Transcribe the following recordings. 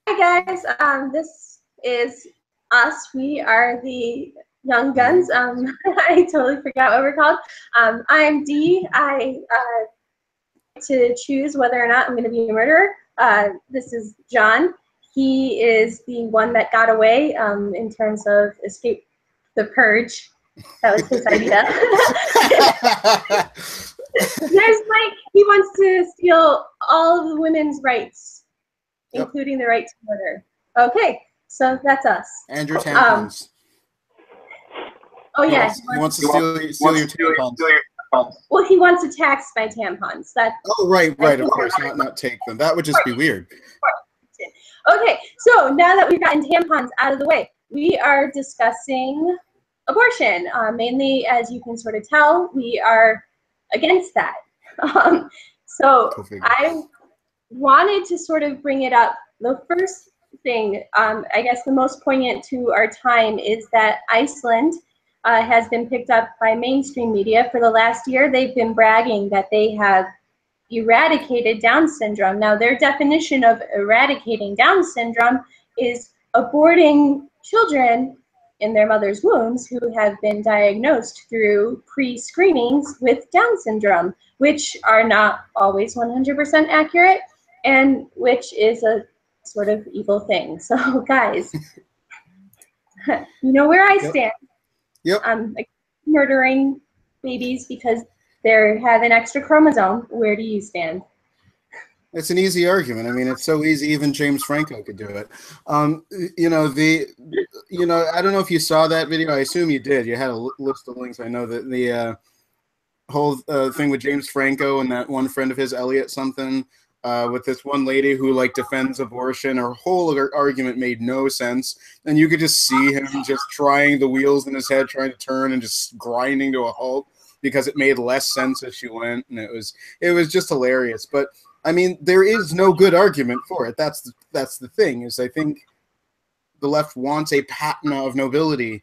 Hi guys, this is us. We are the Young Guns. I totally forgot what we're called. I'm Dee. I to choose whether or not I'm going to be a murderer. This is John. He is the one that got away in terms of escape the purge. That was his idea. There's Mike. He wants to steal all of the women's rights, including the right to murder. Okay, so that's us. And your tampons. Oh yeah. He wants to steal your tampons. Well, he wants to tax my tampons. Oh, right, of course, not take them. That would just be weird. Okay, so now that we've gotten tampons out of the way, we are discussing abortion. Mainly, as you can sort of tell, we are against that. So I wanted to sort of bring it up. The first thing, I guess the most poignant to our time, is that Iceland has been picked up by mainstream media. For the last year, they've been bragging that they have eradicated Down syndrome. Now, their definition of eradicating Down syndrome is aborting children in their mother's wombs who have been diagnosed through pre-screenings with Down syndrome, which are not always 100% accurate, and which is a sort of evil thing. So, guys, you know where I stand. Yep. I'm murdering babies because they have an extra chromosome. Where do you stand? It's an easy argument. I mean, it's so easy, even James Franco could do it. I don't know if you saw that video. I assume you did. You had a list of links. I know that the whole thing with James Franco and that one friend of his, Elliot something, with this one lady who defends abortion. Her whole argument made no sense, and you could just see him just trying the wheels in his head, trying to turn and just grinding to a halt because it made less sense as she went, and it was just hilarious. But I mean, there is no good argument for it. That's the thing, is I think the left wants a patina of nobility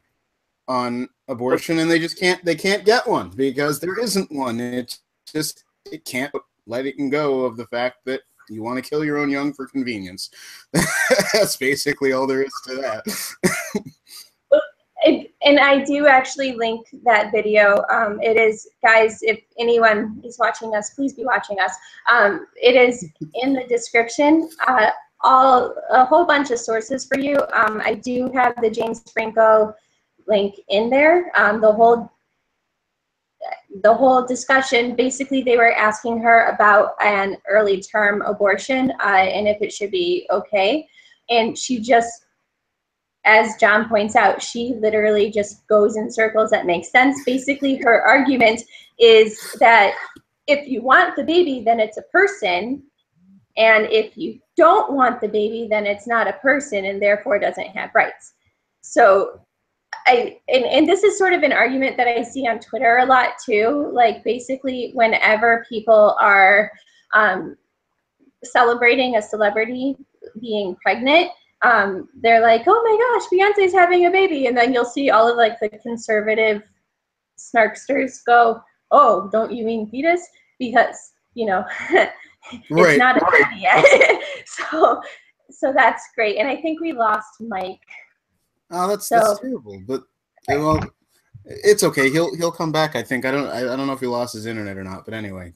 on abortion, and they can't get one because there isn't one. It can't let it go of the fact that you want to kill your own young for convenience. That's basically all there is to that. And I do actually link that video. It is, guys, if anyone is watching us, please be watching us. It is in the description. A whole bunch of sources for you. I do have the James Franco link in there. The whole discussion, basically they were asking her about an early term abortion and if it should be okay. And she just, as John points out, she literally just goes in circles that make sense. Basically, her argument is that if you want the baby, then it's a person. And if you don't want the baby, then it's not a person and therefore doesn't have rights. So and this is sort of an argument that I see on Twitter a lot too. Basically, whenever people are celebrating a celebrity being pregnant, they're like, oh my gosh, Beyonce's having a baby. And then you'll see all of the conservative snarksters go, oh, don't you mean fetus? Because, it's not a baby yet. So that's great. And I think we lost Mike. Oh, that's terrible. But well, it's okay. He'll come back, I think. I don't know if he lost his internet or not, but anyway.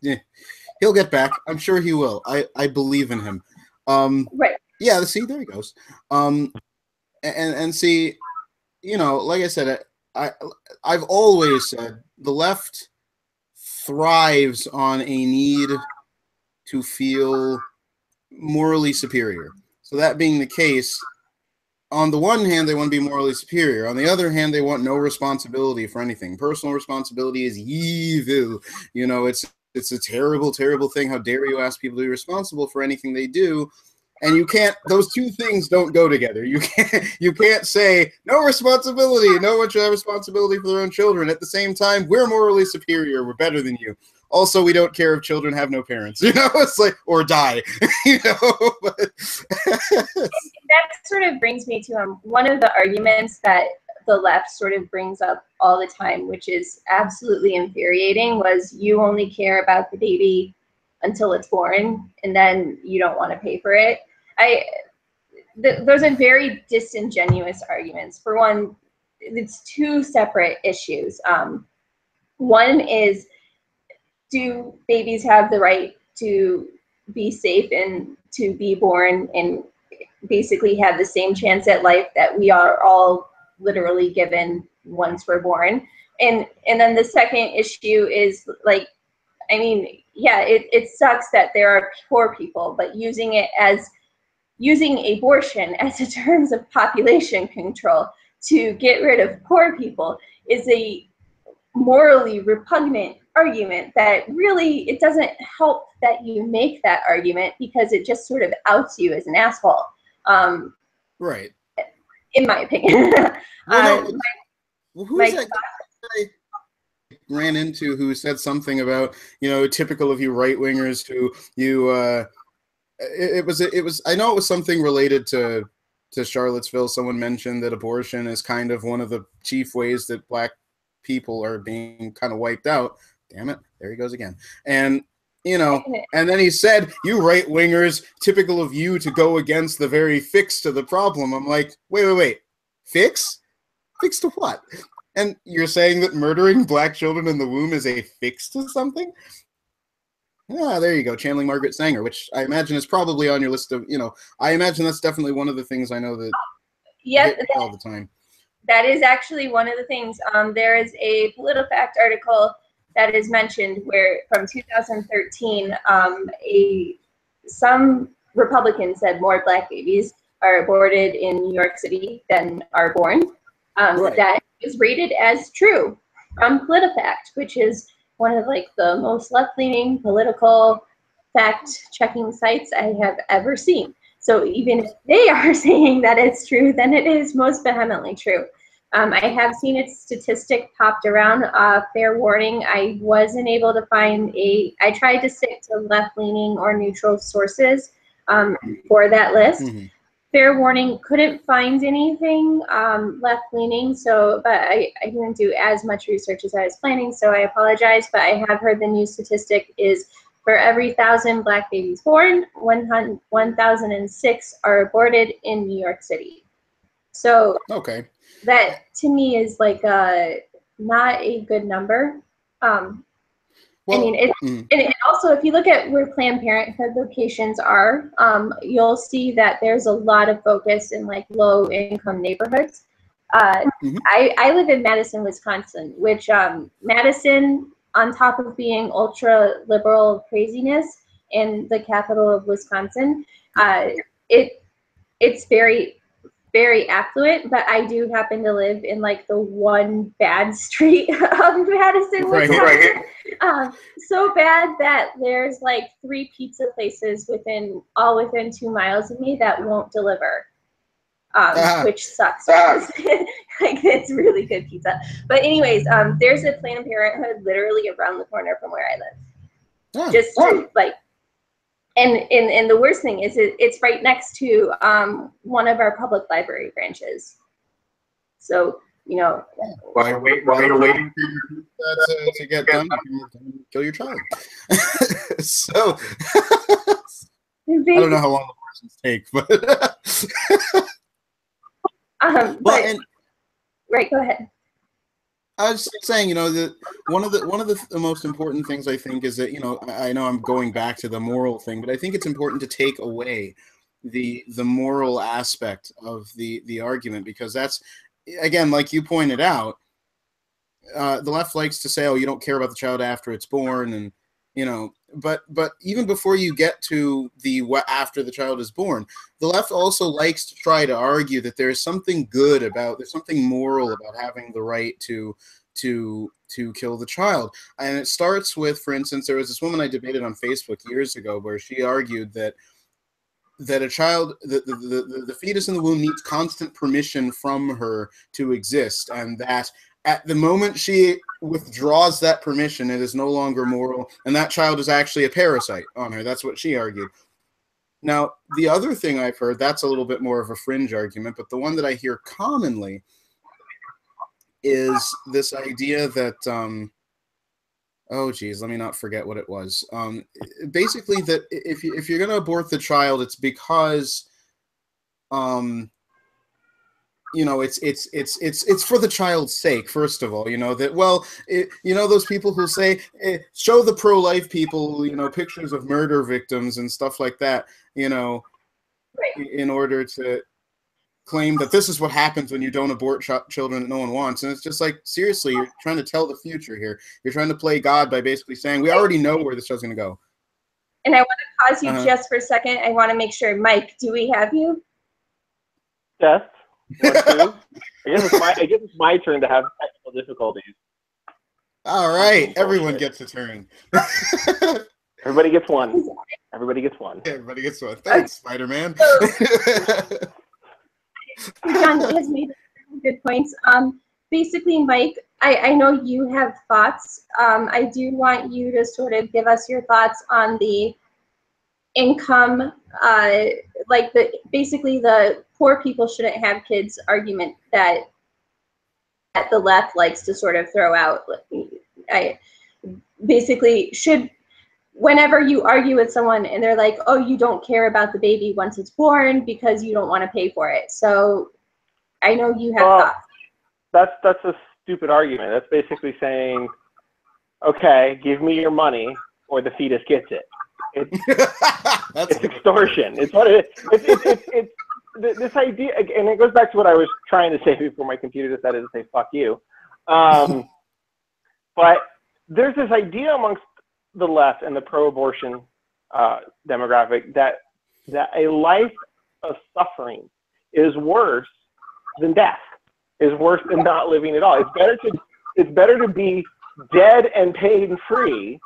He'll get back. I'm sure he will. I believe in him. Right. Yeah, see, there he goes. And see, like I said, I've always said the left thrives on a need to feel morally superior. So that being the case, on the one hand, they want to be morally superior. On the other hand, they want no responsibility for anything. Personal responsibility is evil. It's a terrible, terrible thing. How dare you ask people to be responsible for anything they do? And you can't, those two things don't go together. You can't say no responsibility, no one should have responsibility for their own children. At the same time, we're morally superior, we're better than you. Also, we don't care if children have no parents, it's or die, But that sort of brings me to one of the arguments that the left sort of brings up all the time, which is absolutely infuriating, was you only care about the baby until it's born, and then you don't want to pay for it. those are very disingenuous arguments. For one, it's two separate issues. One is, do babies have the right to be safe and to be born and basically have the same chance at life that we are all literally given once we're born? And then the second issue is, like, I mean, yeah, it sucks that there are poor people, but using abortion as a terms of population control to get rid of poor people is a morally repugnant argument that really, it doesn't help that you make that argument, because it just sort of outs you as an asshole. Right. In my opinion. Well, no, who's that guy I ran into who said something about, you know, typical of you right-wingers who you it was I know it was something related to Charlottesville. Someone mentioned that abortion is kind of one of the chief ways that black people are being kind of wiped out. Damn it, there he goes again. And you know, and then he said, you right-wingers, typical of you to go against the very fix to the problem. I'm like, wait, fix? Fix to what? And you're saying that murdering black children in the womb is a fix to something? Ah, there you go, channeling Margaret Sanger, which I imagine is probably on your list of, you know, I imagine that's definitely one of the things I know that hit all the time. That is actually one of the things. There is a PolitiFact article that is mentioned where, from 2013, some Republicans said more black babies are aborted in New York City than are born. Right. That is rated as true from PolitiFact, which is one of, like, the most left-leaning political fact-checking sites I have ever seen. So even if they are saying that it's true, then it is most vehemently true. I have seen its statistic popped around. Fair warning, I wasn't able to find I tried to stick to left-leaning or neutral sources for that list. Mm-hmm. Fair warning, couldn't find anything left-leaning, but I didn't do as much research as I was planning, so I apologize, but I have heard the new statistic is, for every 1,000 black babies born, 1,006 are aborted in New York City. So okay, that to me is like not a good number. well, I mean, and also, if you look at where Planned Parenthood locations are, you'll see that there's a lot of focus in, like, low-income neighborhoods. I live in Madison, Wisconsin, which Madison, on top of being ultra-liberal craziness and the capital of Wisconsin, it's very, very affluent, but I do happen to live in, like, the one bad street of Madison, Wisconsin. So bad that there's, like, 3 pizza places within 2 miles of me that won't deliver, which sucks. Like, it's really good pizza. But anyways, there's a Planned Parenthood literally around the corner from where I live. Just to, like, and the worst thing is it's right next to one of our public library branches. So, you know, while you're waiting to get done, you can kill your child. So I don't know how long abortions take, but right, go ahead. I was saying, you know, that one of the most important things I think is that, you know, I know I'm going back to the moral thing, but I think it's important to take away the moral aspect of the argument, because that's, again, like you pointed out, the left likes to say, oh, you don't care about the child after it's born, and, you know, but even before you get to the after the child is born, the left also likes to try to argue that there's something good about, there's something moral about having the right to kill the child. And it starts with, for instance, there was this woman I debated on Facebook years ago where she argued that a child, the fetus in the womb needs constant permission from her to exist, and that at the moment she withdraws that permission, it is no longer moral, and that child is actually a parasite on her. That's what she argued. Now, the other thing I've heard, that's a little bit more of a fringe argument, but the one that I hear commonly is this idea that, oh geez, let me not forget what it was. Basically, that if you're going to abort the child, it's because you know, it's for the child's sake, first of all, you know, that, well, you know, those people who say, show the pro-life people, you know, pictures of murder victims and stuff like that, you know, in order to claim that this is what happens when you don't abort children that no one wants. And it's just like, seriously, you're trying to tell the future here. You're trying to play God by basically saying, we already know where this show's going to go. And I want to pause you just for a second. I want to make sure, Mike, do we have you? Yes. I guess it's my turn to have technical difficulties. All right, everyone gets a turn. Everybody gets one. Everybody gets one. Everybody gets one. Thanks, Spider-Man. John has made good points. Basically, Mike, I know you have thoughts. I do want you to sort of give us your thoughts on the income, like basically the poor people shouldn't have kids argument that the left likes to sort of throw out. I basically should, whenever you argue with someone and they're like, oh, you don't care about the baby once it's born because you don't want to pay for it. So I know you have thoughts. That's a stupid argument. That's basically saying, okay, give me your money or the fetus gets it. It's extortion. It's what it is. It's this idea, and it goes back to what I was trying to say before my computer decided to say "fuck you." But there's this idea amongst the left and the pro-abortion demographic that a life of suffering is worse than death. Is worse than not living at all. It's better to be dead and pain-free,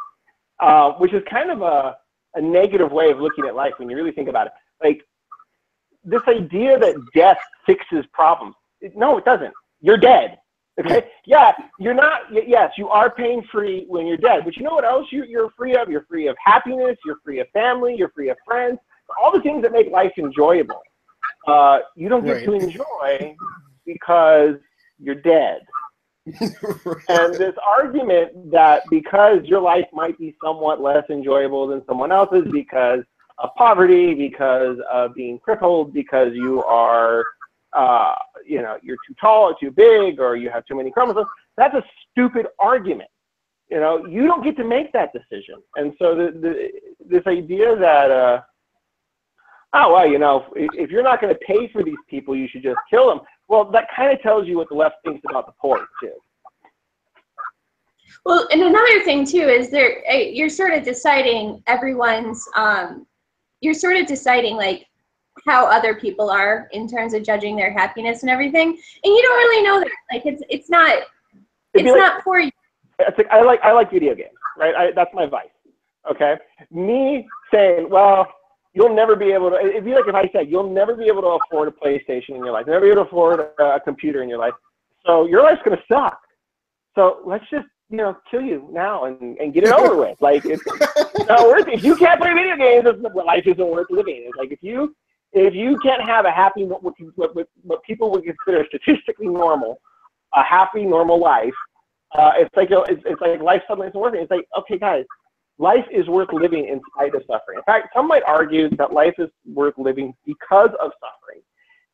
which is kind of a negative way of looking at life when you really think about it. Like, this idea that death fixes problems. No, it doesn't. You're dead. Okay? Yeah, you're not. Yes, you are pain-free when you're dead. But you know what else you're free of? You're free of happiness. You're free of family. You're free of friends. All the things that make life enjoyable. You don't get to enjoy because you're dead. And this argument that because your life might be somewhat less enjoyable than someone else's because of poverty, because of being crippled, because you are, you know, you're too tall or too big, or you have too many chromosomes, that's a stupid argument. You know, you don't get to make that decision. And so this idea that, oh, well, you know, if you're not going to pay for these people, you should just kill them. Well, that kind of tells you what the left thinks about the poor, too. Well, and another thing, too, is you're sort of deciding everyone's, you're sort of deciding, like, how other people are in terms of judging their happiness and everything. And you don't really know that. Like, it's not for you. It's like, I like video games, right? That's my vice, okay? Me saying, well, you'll never be able to, it'd be like if I said, you'll never be able to afford a PlayStation in your life, never be able to afford a computer in your life, so your life's going to suck. So let's just, you know, kill you now and get it over with. Like, it's not worth it. If you can't play video games, life isn't worth living. It's like, if you can't have a happy, what people would consider statistically normal, a happy, normal life, it's like life suddenly isn't worth it. It's like, okay, guys, life is worth living in spite of suffering. In fact, some might argue that life is worth living because of suffering.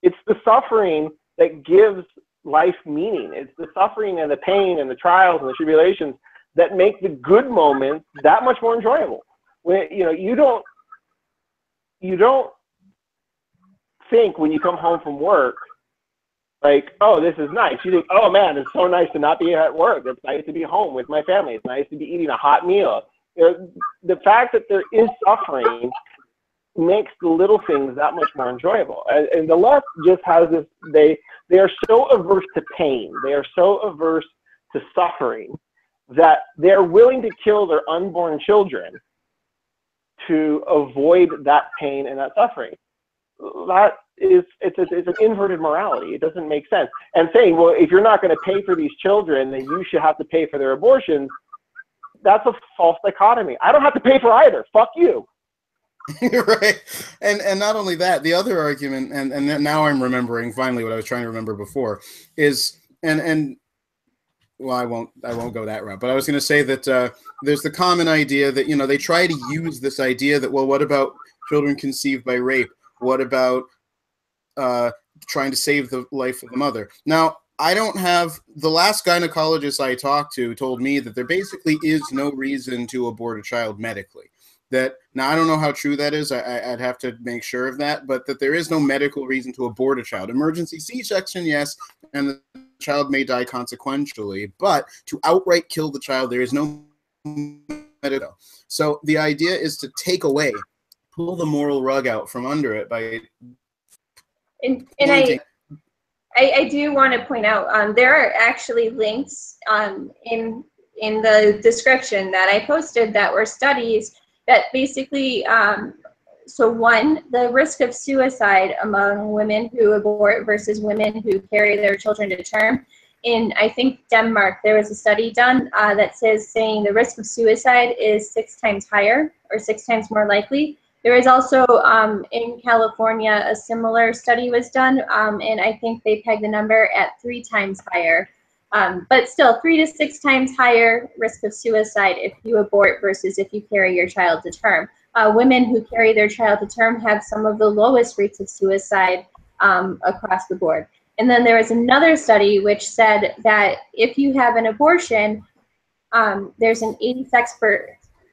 It's the suffering that gives life meaning. It's the suffering and the pain and the trials and the tribulations that make the good moments that much more enjoyable. When you don't think when you come home from work, like, oh, this is nice. You think, oh man, it's so nice to not be at work. It's nice to be home with my family. It's nice to be eating a hot meal. The fact that there is suffering makes the little things that much more enjoyable. And the left just has this, they are so averse to pain, they are so averse to suffering, that they're willing to kill their unborn children to avoid that pain and that suffering. It's an inverted morality. It doesn't make sense. And saying, well, if you're not going to pay for these children, then you should have to pay for their abortions, that's a false dichotomy. I don't have to pay for either. Fuck you. Right. And not only that, the other argument, and now I'm remembering finally what I was trying to remember before, is and well, I won't go that route, but I was going to say that there's the common idea that, you know, they try to use this idea that, well, what about children conceived by rape? What about trying to save the life of the mother. Now, I don't have, the last gynecologist I talked to told me that there basically is no reason to abort a child medically. That, now I don't know how true that is, I'd have to make sure of that, but that there is no medical reason to abort a child. Emergency C-section, yes, and the child may die consequentially, but to outright kill the child, there is no medical. So the idea is to take away, pull the moral rug out from under it by... And I do want to point out, there are actually links in the description that I posted that were studies that basically, so one, the risk of suicide among women who abort versus women who carry their children to term. In, I think, Denmark, there was a study done that saying the risk of suicide is 6 times higher or 6 times more likely. There is also, in California, a similar study was done, and I think they pegged the number at 3 times higher. But still, 3 to 6 times higher risk of suicide if you abort versus if you carry your child to term. Women who carry their child to term have some of the lowest rates of suicide across the board. And then there was another study which said that if you have an abortion, there's an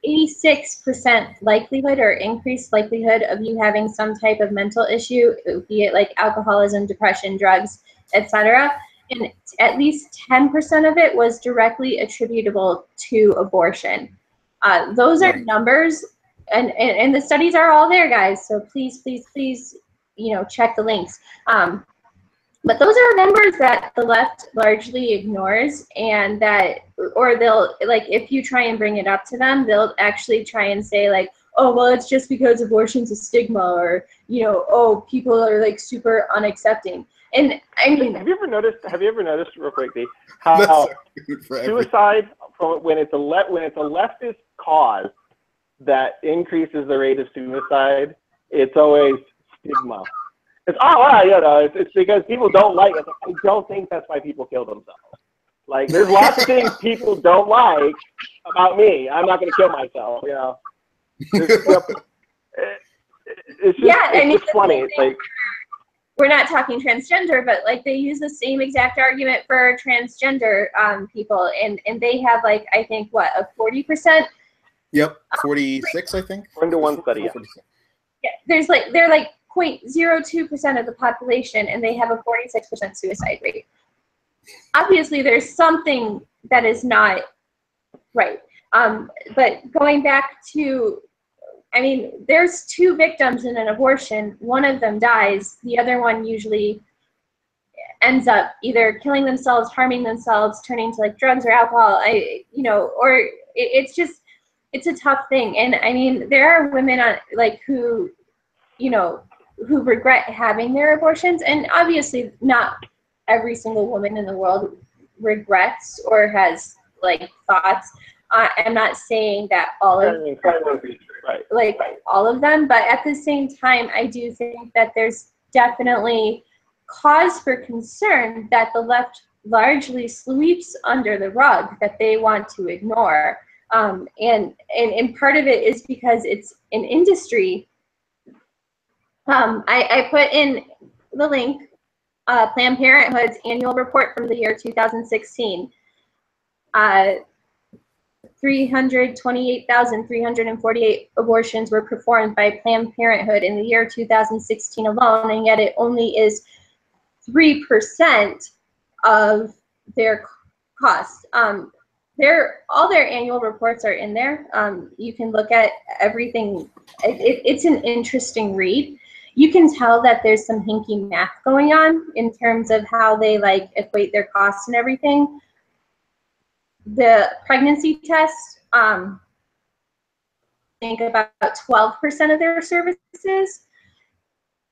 86% likelihood or increased likelihood of you having some type of mental issue, be it like alcoholism, depression, drugs, etc. And at least 10% of it was directly attributable to abortion. Those are numbers, and the studies are all there, guys. So please, please, please, you know, check the links. But those are numbers that the left largely ignores, and that, or they'll, like, if you try and bring it up to them, they'll actually try and say, like, oh, well, it's just because abortion's a stigma, or, you know, oh, people are, like, super unaccepting. And I mean, have you ever noticed real quickly how suicide, when it's a leftist cause that increases the rate of suicide, it's always stigma. It's, it's because people don't like it. I don't think that's why people kill themselves. Like, there's lots of things people don't like about me. I'm not going to kill myself, you know. It's just funny. It's like, we're not talking transgender, but like they use the same exact argument for transgender people, and they have, like, I think, what, a 40%? Yep, 46, I think. 1 to 1 study. Yeah, there's like, they're like 0.02% of the population, and they have a 46% suicide rate. Obviously, there's something that is not right. But going back to, I mean, there's 2 victims in an abortion. One of them dies. The other one usually ends up either killing themselves, harming themselves, turning to like drugs or alcohol. Or it's just, it's a tough thing. And I mean, there are women who, you know, who regret having their abortions, and obviously not every single woman in the world regrets or has like thoughts. I'm not saying that all of all of them, but at the same time, I do think that there's definitely cause for concern that the left largely sweeps under the rug, that they want to ignore. And part of it is because it's an industry. I put in the link, Planned Parenthood's annual report from the year 2016. 328,348 abortions were performed by Planned Parenthood in the year 2016 alone, and yet it only is 3% of their costs. All their annual reports are in there. You can look at everything. It's an interesting read. You can tell that there's some hinky math going on in terms of how they like equate their costs and everything. The pregnancy test, I think about 12% of their services.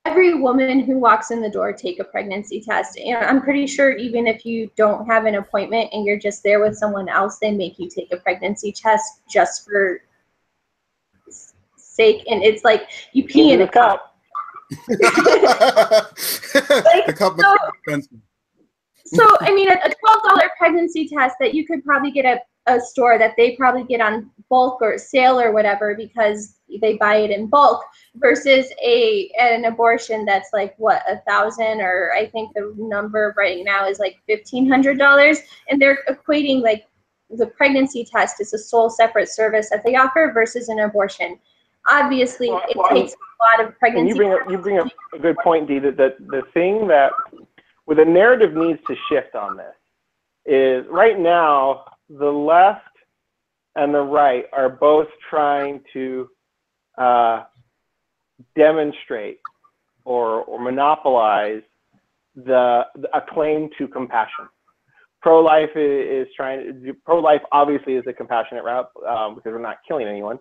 Every woman who walks in the door take a pregnancy test. And I'm pretty sure even if you don't have an appointment and you're just there with someone else, they make you take a pregnancy test just for sake. And it's like you pee in a cup. So I mean, a $12 pregnancy test that you could probably get a store that they probably get on bulk or sale or whatever because they buy it in bulk, versus an abortion that's like what, $1,000, or I think the number right now is like $1,500, and they're equating like the pregnancy test is a sole separate service that they offer versus an abortion. Obviously, it takes a lot of pregnancy. And you bring up a good point, Dee, that the thing that where the narrative needs to shift on this is right now the left and the right are both trying to demonstrate or monopolize a claim to compassion. Pro-life pro-life obviously is a compassionate route because we're not killing anyone,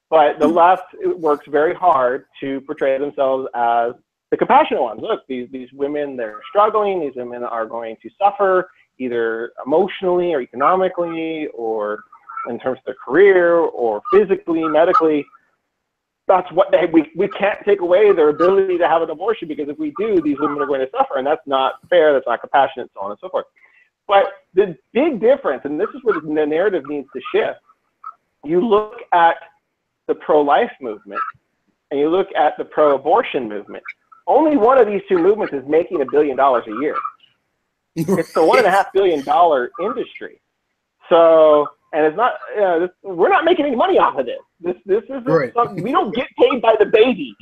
but the left works very hard to portray themselves as the compassionate ones. Look, these women, they're struggling. These women are going to suffer either emotionally or economically or in terms of their career or physically, medically. That's what we can't take away their ability to have an abortion, because if we do, these women are going to suffer, and that's not fair, that's not compassionate, so on and so forth. But the big difference, and this is where the narrative needs to shift, you look at the pro-life movement and you look at the pro-abortion movement. Only one of these two movements is making $1 billion a year. It's the $1.5 billion industry. So, and it's not, we're not making any money off of this. This isn't right. something, we don't get paid by the baby.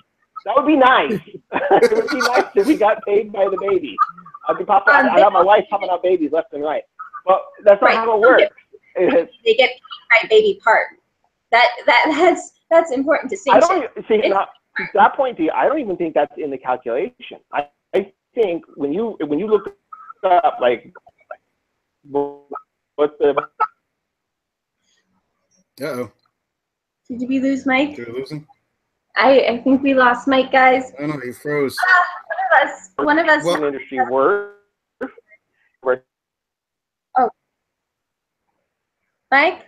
That would be nice. It would be nice if we got paid by the baby. I'd have my wife popping out babies left and right. Well, that's not how it works. They get paid by baby part. That's important to I don't see to that point, D, I don't even think that's in the calculation. I think when you look up like what's the Uh-oh. Did we lose Mike? Did we lose him? I think we lost Mike, guys. I don't know, he froze. One of us. Well, industry work. Oh, Mike?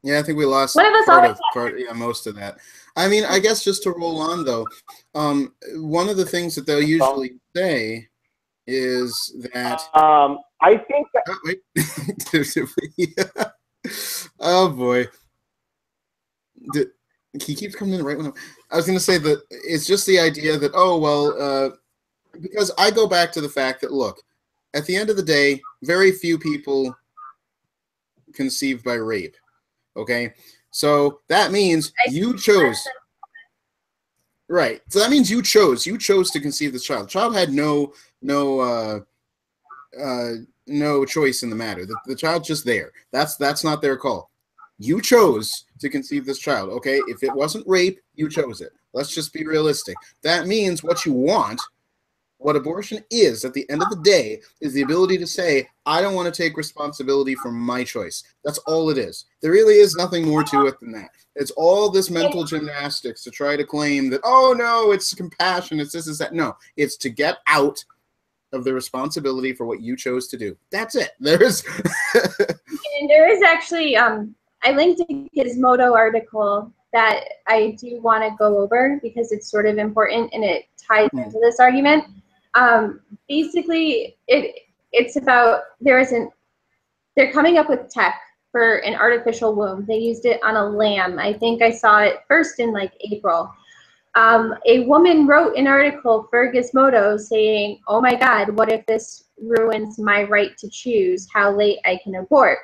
Yeah, I think we lost one of us most of that. I mean, I guess just to roll on though, one of the things that they'll usually say is that I think that oh boy, he keeps coming in right when I was going to say that it's just the idea that, oh well, because I go back to the fact that, look, at the end of the day, very few people conceive by rape. Okay, so that means you chose. Right. So that means you chose to conceive this child. The child had no choice in the matter. The child's just there. That's not their call. You chose to conceive this child. Okay, if it wasn't rape, you chose it. Let's just be realistic. That means what you want, what abortion is at the end of the day, is the ability to say, I don't want to take responsibility for my choice. That's all it is. There really is nothing more to it than that. It's all this mental gymnastics to try to claim that, oh no, it's compassion, it's this, it's that. No, it's to get out of the responsibility for what you chose to do. That's it. There is actually, I linked a Gizmodo article that I do want to go over because it's sort of important and it ties into this argument. Basically, it's about they're coming up with tech for an artificial womb. They used it on a lamb. I think I saw it first in like April. A woman wrote an article for Gizmodo saying, oh my God, what if this ruins my right to choose how late I can abort?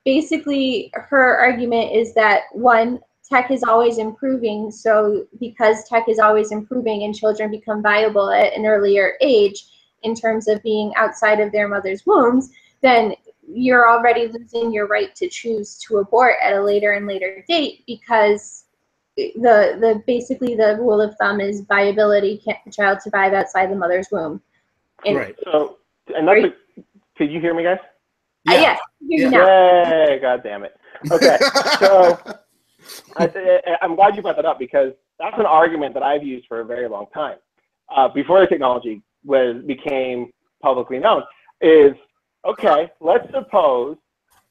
Basically, her argument is that, one, tech is always improving, so because tech is always improving and children become viable at an earlier age in terms of being outside of their mother's wombs, then you're already losing your right to choose to abort at a later and later date, because basically the rule of thumb is viability, can the child survive outside the mother's womb? And right. So, and that's could you hear me, guys? Yeah. Yes, I hear you now. Yay, God damn it. Okay, so I'm glad you brought that up, because that's an argument that I've used for a very long time. Before the technology became publicly known, is, okay, let's suppose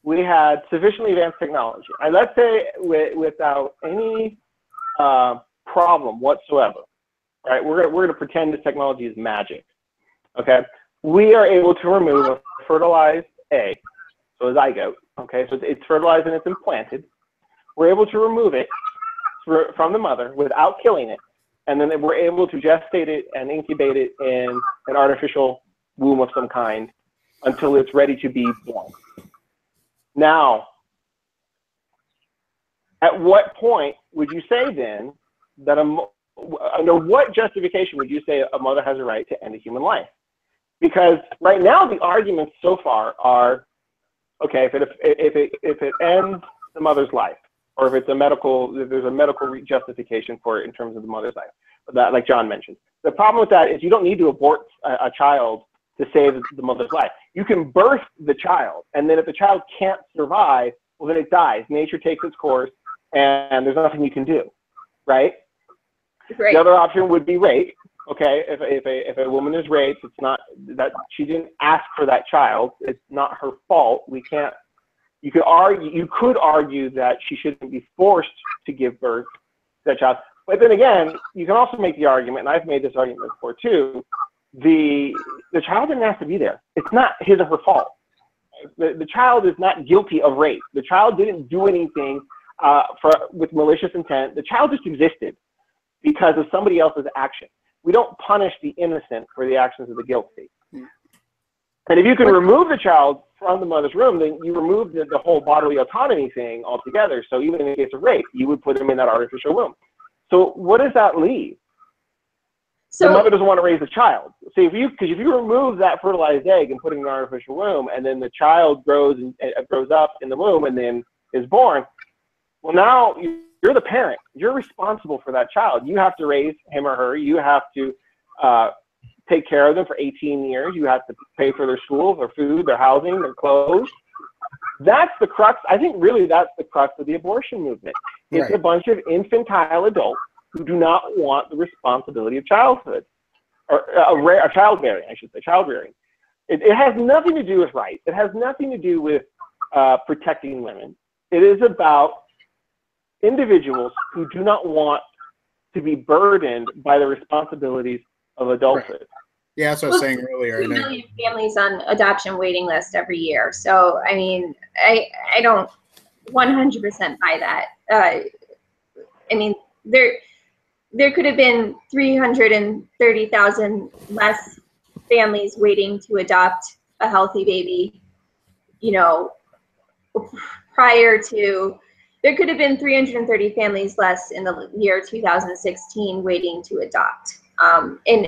we had sufficiently advanced technology. And let's say without any problem whatsoever, right? We're gonna pretend this technology is magic, okay? We are able to remove a fertilized egg, so a zygote, okay? So it's fertilized and it's implanted. We're able to remove it from the mother without killing it, and then we're able to gestate it and incubate it in an artificial womb of some kind until it's ready to be born. Now, at what point would you say then that under what justification would you say a mother has a right to end a human life? Because right now the arguments so far are, okay, if it ends the mother's life, or if there's a medical justification for it in terms of the mother's life, that, like John mentioned. The problem with that is you don't need to abort a child to save the mother's life. You can birth the child, and then if the child can't survive, well, then it dies. Nature takes its course, and there's nothing you can do, right? Right. The other option would be rape. Okay, if a woman is raped, it's not that she didn't ask for that child. It's not her fault. We can't. You could argue that she shouldn't be forced to give birth to that child. But then again, you can also make the argument, and I've made this argument before too, the child didn't have to be there. It's not his or her fault. The child is not guilty of rape. The child didn't do anything with malicious intent. The child just existed because of somebody else's action. We don't punish the innocent for the actions of the guilty. And if you can remove the child from the mother's womb, then you remove the whole bodily autonomy thing altogether. So even in the case of rape, you would put him in that artificial womb. So what does that leave? So the mother doesn't want to raise a child. See, because if you remove that fertilized egg and put it in an artificial womb, and then the child grows up in the womb and then is born, well, now you're the parent. You're responsible for that child. You have to raise him or her. You have to take care of them for 18 years. You have to pay for their school, their food, their housing, their clothes. That's the crux. I think really that's the crux of the abortion movement. It's right. A bunch of infantile adults who do not want the responsibility of childhood, or childbearing, I should say, childbearing. It has nothing to do with rights. It has nothing to do with protecting women. It is about individuals who do not want to be burdened by the responsibilities of adulthood. Right. Yeah, that's what I was saying earlier. 2 million families on adoption waiting list every year. So, I mean, I don't 100% buy that. I mean, there could have been 330,000 less families waiting to adopt a healthy baby, you know, prior to, there could have been 330 families less in the year 2016 waiting to adopt. And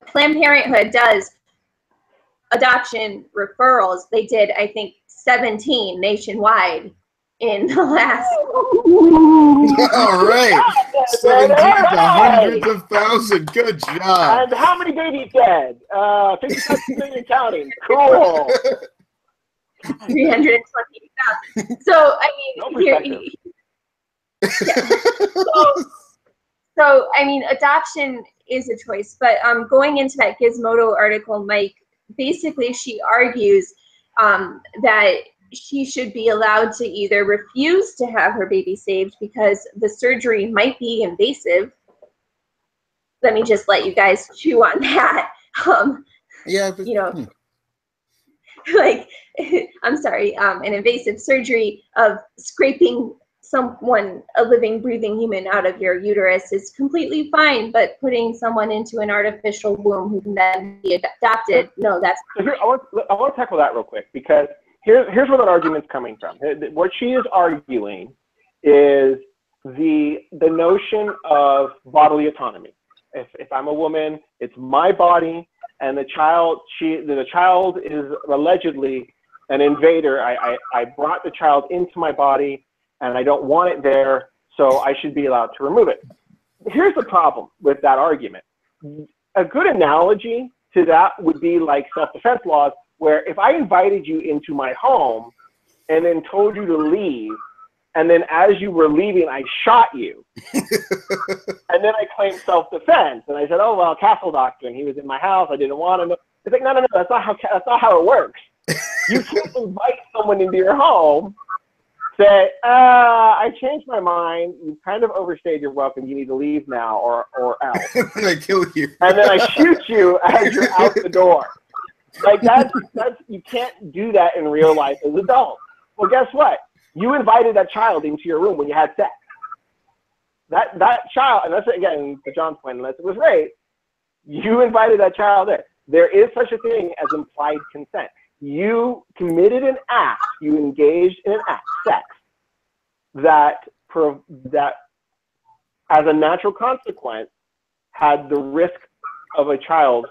Planned Parenthood does adoption referrals. They did, I think, 17 nationwide in the last. All right. 17 to hundreds of thousands. Good job. And how many babies dead? 55 million counting. Cool. 320,000. So, I mean, So, I mean, adoption is a choice, but going into that Gizmodo article, Mike, basically she argues that she should be allowed to either refuse to have her baby saved because the surgery might be invasive. Let me just let you guys chew on that. Yeah, but, you know, like, I'm sorry, an invasive surgery of scraping a living, breathing human out of your uterus is completely fine, but putting someone into an artificial womb who can then be adopted, no, that's. So here, I want to tackle that real quick, because here's where that argument's coming from. What she is arguing is the notion of bodily autonomy. If I'm a woman, it's my body, and the child is allegedly an invader. I brought the child into my body, and I don't want it there, so I should be allowed to remove it. Here's the problem with that argument. A good analogy to that would be like self-defense laws, where if I invited you into my home and then told you to leave, and then as you were leaving, I shot you, and then I claimed self-defense, and I said, oh, well, castle doctrine, he was in my house, I didn't want him. It's like, no, that's not how it works. You can't invite someone into your home, say, I changed my mind. You kind of overstayed your welcome. You need to leave now, or else. And I kill you. And then I shoot you as you're out the door. Like that's you can't do that in real life as adults. Well, guess what? You invited that child into your room when you had sex. That child, and that's again to John's point, unless it was rape, you invited that child there. There is such a thing as implied consent. You committed an act, you engaged in an act, sex, that as a natural consequence had the risk of a child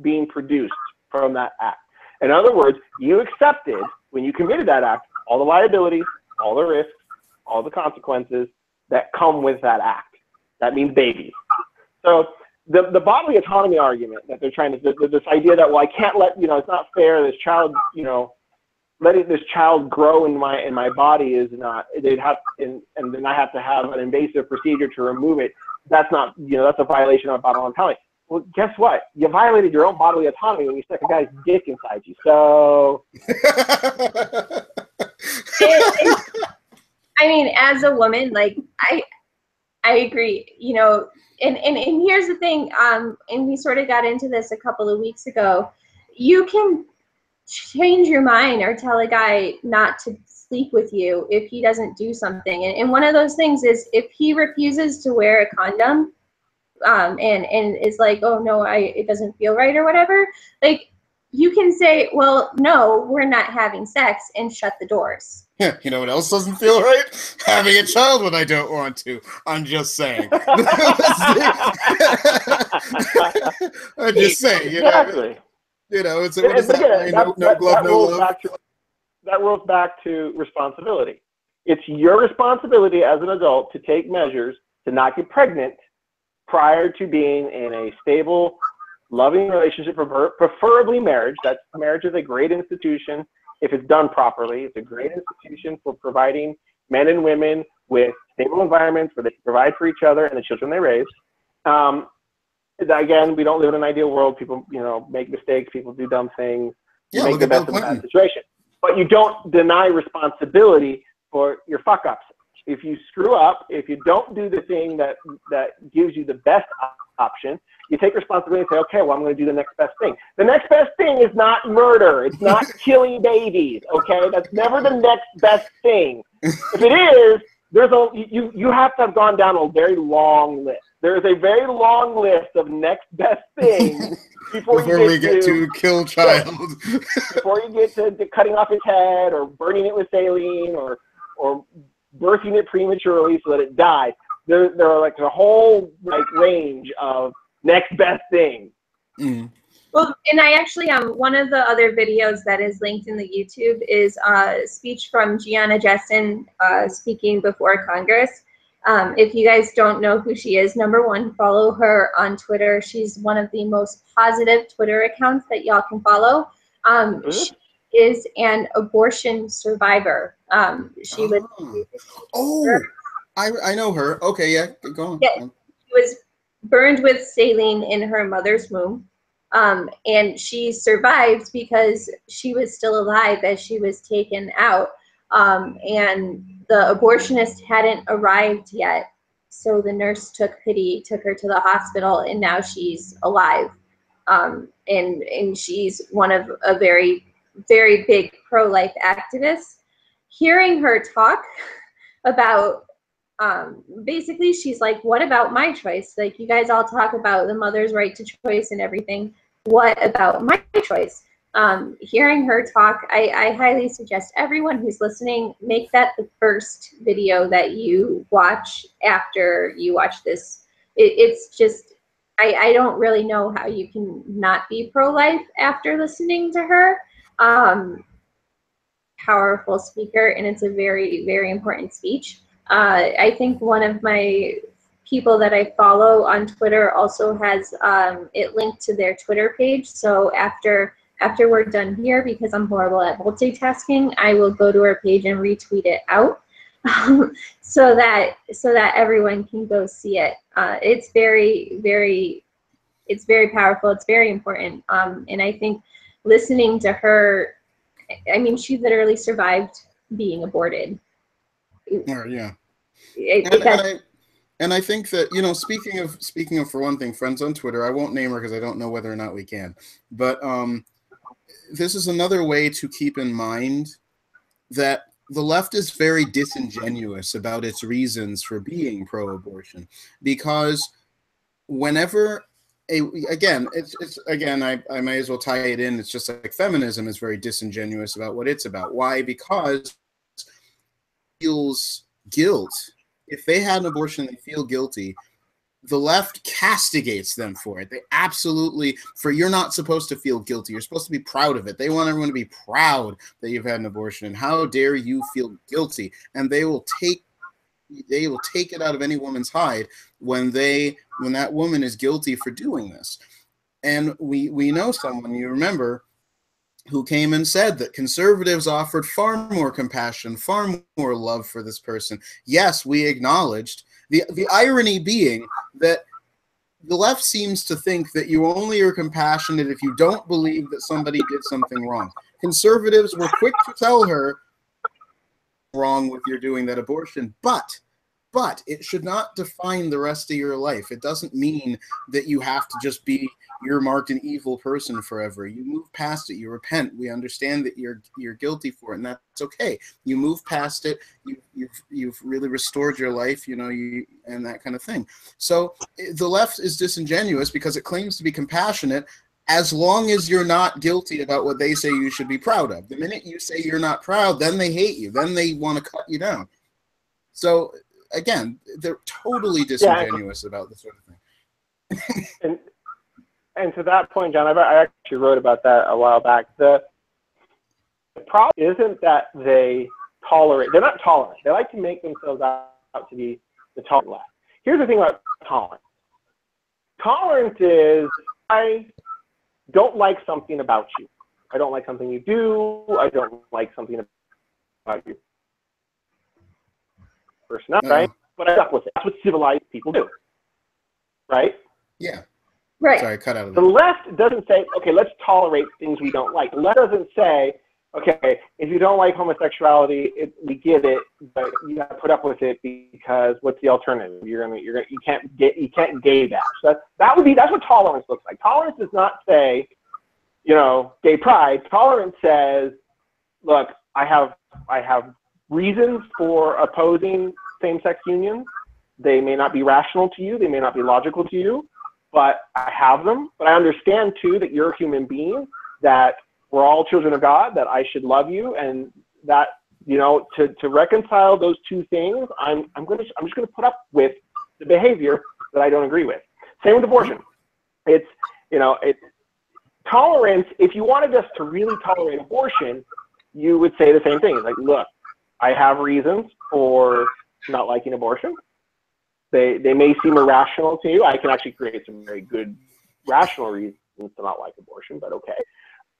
being produced from that act. In other words, you accepted, when you committed that act, all the liabilities, all the risks, all the consequences that come with that act. That means babies. So the bodily autonomy argument that they're trying to, this idea that, well, I can't let, it's not fair, this child, letting this child grow in my body is not, they'd have, and then I have to have an invasive procedure to remove it. That's not, that's a violation of bodily autonomy. Well, guess what? You violated your own bodily autonomy when you stuck a guy's dick inside you. So. I mean, as a woman, like I agree, and here's the thing, and we sort of got into this a couple of weeks ago. You can change your mind or tell a guy not to sleep with you if he doesn't do something. And one of those things is if he refuses to wear a condom, and is like, oh no, it doesn't feel right or whatever, like you can say, well, no, we're not having sex, and shut the doors. Yeah, you know what else doesn't feel right? Having a child when I don't want to. I'm just saying. I'm just saying. Exactly. It's what is that? Again, No glove, no love. That rolls back to responsibility. It's your responsibility as an adult to take measures to not get pregnant prior to being in a stable, loving relationship, preferably marriage. Marriage is a great institution. If it's done properly, it's a great institution for providing men and women with stable environments where they can provide for each other and the children they raise. Again, we don't live in an ideal world. People, make mistakes. People do dumb things. You make the best of that situation. But you don't deny responsibility for your fuck-ups. If you screw up, if you don't do the thing that gives you the best option, you take responsibility and say, okay, well, I'm going to do the next best thing. The next best thing is not murder. It's not killing babies, okay? That's never the next best thing. If it is, you have to have gone down a very long list. There is a very long list of next best things before we get to kill child. Before you get to cutting off its head or burning it with saline or birthing it prematurely so that it dies. There are like a whole range of next best thing. Mm. Well, and I actually one of the other videos that is linked in the YouTube is a speech from Gianna Jessen speaking before Congress. If you guys don't know who she is, number one, follow her on Twitter. She's one of the most positive Twitter accounts that y'all can follow. She is an abortion survivor. She was. Oh, I know her. Okay, yeah, go on. Yeah, she was burned with saline in her mother's womb. And she survived because she was still alive as she was taken out. And the abortionist hadn't arrived yet. So the nurse took pity, took her to the hospital, and now she's alive. And she's one of a very, very big pro-life activist. Hearing her talk about basically she's like, what about my choice? Like, you guys all talk about the mother's right to choice and everything. What about my choice? Hearing her talk, I highly suggest everyone who's listening, make that the first video that you watch after you watch this. It's just, I don't really know how you can not be pro-life after listening to her. Powerful speaker, and it's a very, very important speech. I think one of my people that I follow on Twitter also has it linked to their Twitter page. So after we're done here, because I'm horrible at multitasking, I will go to her page and retweet it out so that everyone can go see it. It's very, very, it's very powerful. It's very important. And I think listening to her, I mean, she literally survived being aborted. Yeah. And I think that, speaking of, for one thing, friends on Twitter, I won't name her because I don't know whether or not we can, but this is another way to keep in mind that the left is very disingenuous about its reasons for being pro-abortion, because whenever again, I may as well tie it in. It's just like feminism is very disingenuous about what it's about. Why? Because it feels guilt. If they had an abortion, they feel guilty. The left castigates them for it. They absolutely, you're not supposed to feel guilty. You're supposed to be proud of it. They want everyone to be proud that you've had an abortion. And how dare you feel guilty? And they will take it out of any woman's hide when that woman is guilty for doing this. And we know someone, you remember, who came and said that conservatives offered far more compassion, far more love for this person. Yes, we acknowledged. The irony being that the left seems to think that you only are compassionate if you don't believe that somebody did something wrong. Conservatives were quick to tell her wrong with your doing that abortion, but it should not define the rest of your life. It doesn't mean that you have to just be earmarked an evil person forever. You move past it. You repent. We understand that you're guilty for it, and that's okay. You move past it. You've really restored your life, and that kind of thing. So the left is disingenuous because it claims to be compassionate as long as you're not guilty about what they say you should be proud of. The minute you say you're not proud, then they hate you. Then they want to cut you down. So again, they're totally disingenuous about this sort of thing. And to that point, John, I actually wrote about that a while back. The problem isn't that they're not tolerant. They like to make themselves out to be the tolerant left. Here's the thing about tolerance. Tolerance is, I don't like something about you. I don't like something you do. I don't like something about you. Personality, right? But I stuck with it. That's what civilized people do, right? Yeah. Right. Sorry, cut out of the left doesn't say, okay, let's tolerate things we don't like. The left doesn't say, okay, if you don't like homosexuality, we get it, but you got to put up with it because what's the alternative? You can't gay bash. That's what tolerance looks like. Tolerance does not say, gay pride. Tolerance says, look, I have reasons for opposing same-sex unions. They may not be rational to you. They may not be logical to you, but I have them. But I understand, too, that you're a human being, that we're all children of God, that I should love you, and that, to reconcile those two things, I'm just going to put up with the behavior that I don't agree with. Same with abortion. It's tolerance. If you wanted us to really tolerate abortion, you would say the same thing. It's like, look, I have reasons for not liking abortion. They may seem irrational to you. I can actually create some very good rational reasons to not like abortion, but okay.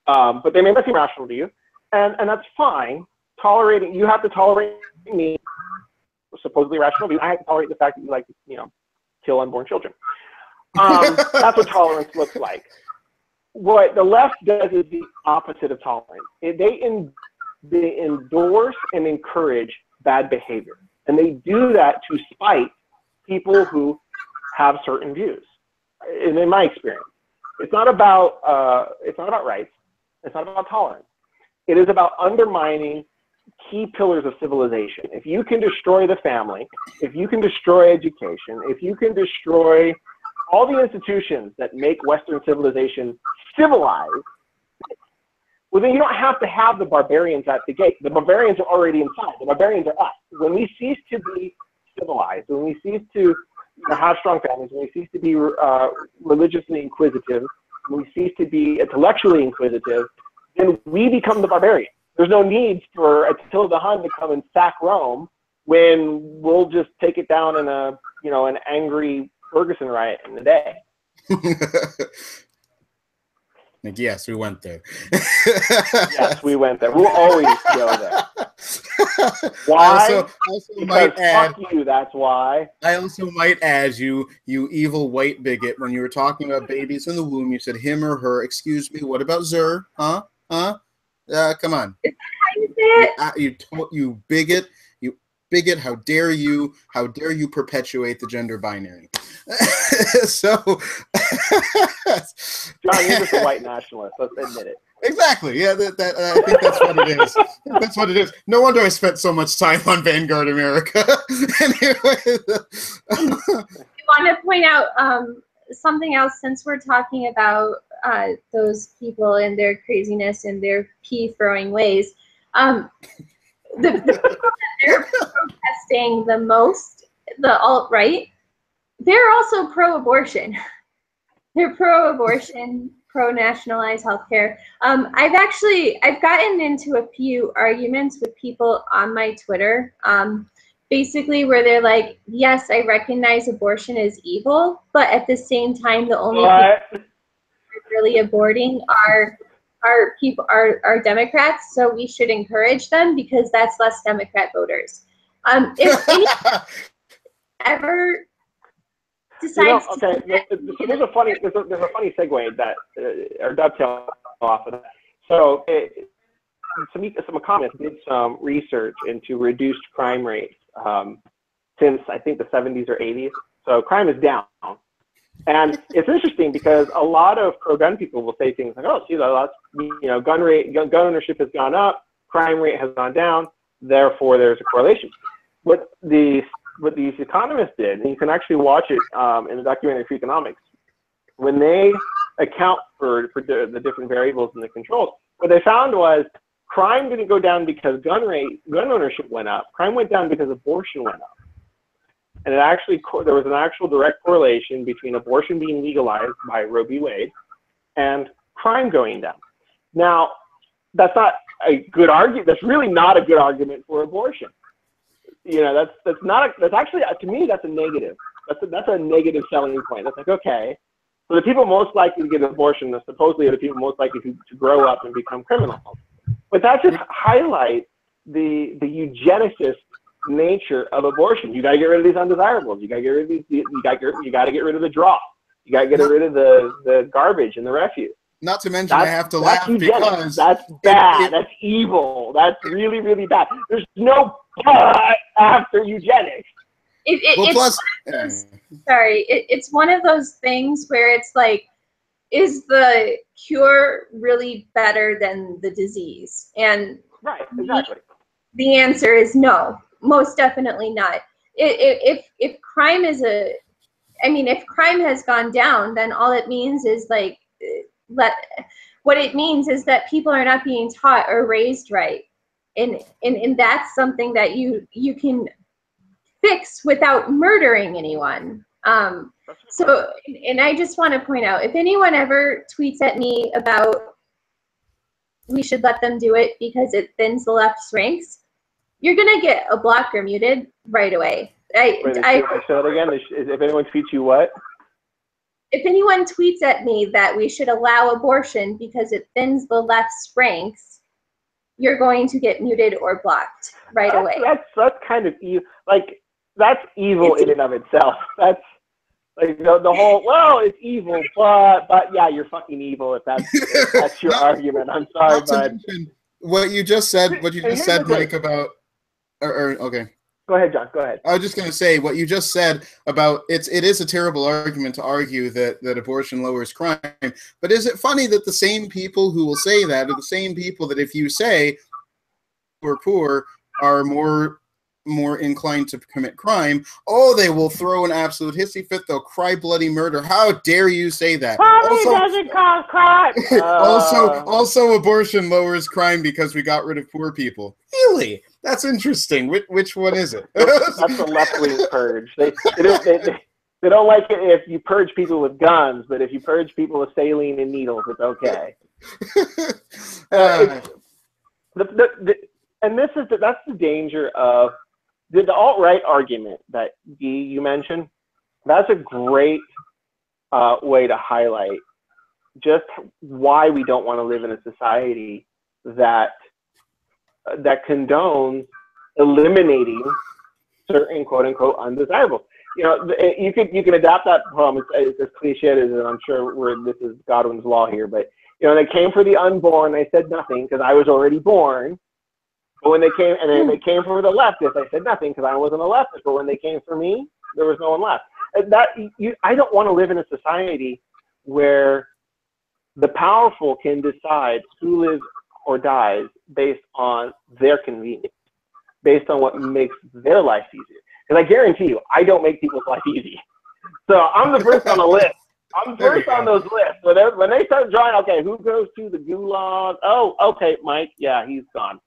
But they may not seem rational to you, and that's fine. You have to tolerate me, supposedly rational view. I have to tolerate the fact that you like to, kill unborn children. That's what tolerance looks like. What the left does is the opposite of tolerance. They endorse and encourage bad behavior, and they do that to spite people who have certain views. And in my experience, it's not about rights. It's not about tolerance. It is about undermining key pillars of civilization. If you can destroy the family, if you can destroy education, if you can destroy all the institutions that make Western civilization civilized, well, then you don't have to have the barbarians at the gate. The barbarians are already inside. The barbarians are us. When we cease to be civilized, when we cease to have strong families, when we cease to be religiously inquisitive, when we cease to be intellectually inquisitive, then we become the barbarian. There's no need for Attila the Hun to come and sack Rome when we'll just take it down in an angry Ferguson riot in a day. Yes, we went there. Yes, we went there. We'll always go there. Why? Also because fuck you, that's why. I also might add, you evil white bigot, when you were talking about babies in the womb, you said him or her. Excuse me, what about Zer? Huh? Come on. You bigot. You bigot. How dare you perpetuate the gender binary? So, John, you're just a white nationalist. Let's admit it. Exactly. Yeah, I think that's what it is. That's what it is. No wonder I spent so much time on Vanguard America. Anyway, I want to point out something else, since we're talking about those people and their craziness and their pea-throwing ways. The people that they're protesting the most, the alt-right, they're also pro-abortion. They're pro-abortion, pro-nationalized healthcare. I've gotten into a few arguments with people on my Twitter, basically where they're like, yes, I recognize abortion is evil, but at the same time, the only people who are really aborting are Democrats, so we should encourage them because that's less Democrat voters. If anyone ever decides okay, there's a funny segue that or dovetail off of that. So some economists did some research into reduced crime rates since I think the 70s or 80s. So crime is down, and it's interesting because a lot of pro-gun people will say things like, "Oh, see, gun ownership has gone up, crime rate has gone down, therefore there's a correlation." What these economists did, and you can actually watch it in the documentary Freakonomics, when they account for the different variables and the controls, what they found was crime didn't go down because gun ownership went up. Crime went down because abortion went up. And there was an actual direct correlation between abortion being legalized by Roe v. Wade and crime going down. Now, that's not a good argument. That's really not a good argument for abortion. That's actually, to me, that's a negative. That's a negative selling point. That's like, okay, so the people most likely to get an abortion are supposedly the people most likely to grow up and become criminals. But that just highlights the eugenicist nature of abortion. You got to get rid of these undesirables. You got to get rid of these. You got to get rid of the dross. You got to get rid of the garbage and the refuse. Not to mention, I have to laugh because that's bad. That's evil. That's really, really bad. There's no but after eugenics. It's one of those things where it's like, is the cure really better than the disease? And right, exactly. The answer is no, most definitely not. If crime if crime has gone down, then all it means is what it means is that people are not being taught or raised right. And that's something that you can fix without murdering anyone. So, and I just want to point out, if anyone ever tweets at me about we should let them do it because it thins the left's ranks, you're gonna get a block or muted right away. Say that again. If anyone tweets you what? If anyone tweets at me that we should allow abortion because it thins the left's ranks, you're going to get muted or blocked right away. That's kind of evil. Like, that's evil in and of itself. That's like the whole, well, it's evil, but yeah, you're fucking evil if that's your argument. I'm sorry, bud. What you just said, Mike, about okay. Go ahead, John. Go ahead. I was just going to say what you just said about it is a terrible argument to argue that abortion lowers crime. But is it funny that the same people who will say that are the same people that if you say we're poor are more inclined to commit crime, they will throw an absolute hissy fit. They'll cry bloody murder. How dare you say that? Poverty doesn't cause crime. Also, abortion lowers crime because we got rid of poor people. Really? That's interesting. Which one is it? That's the left-wing purge. They don't like it if you purge people with guns, but if you purge people with saline and needles, it's okay. And that's the danger of the alt-right argument that you mentioned. That's a great way to highlight just why we don't want to live in a society that condones eliminating certain quote-unquote undesirables. You can adapt that poem. It's as cliche as, and I'm sure this is Godwin's law here, but they came for the unborn, they said nothing because I was already born. But when they came, and then they came for the leftist, I said nothing because I wasn't a leftist. But when they came for me, there was no one left. I don't want to live in a society where the powerful can decide who lives or dies based on their convenience, based on what makes their life easier. Because I guarantee you, I don't make people's life easy. So I'm the first on the list. I'm first on those lists. When they start drawing, okay, who goes to the gulag? Oh, okay, Mike. Yeah, he's gone.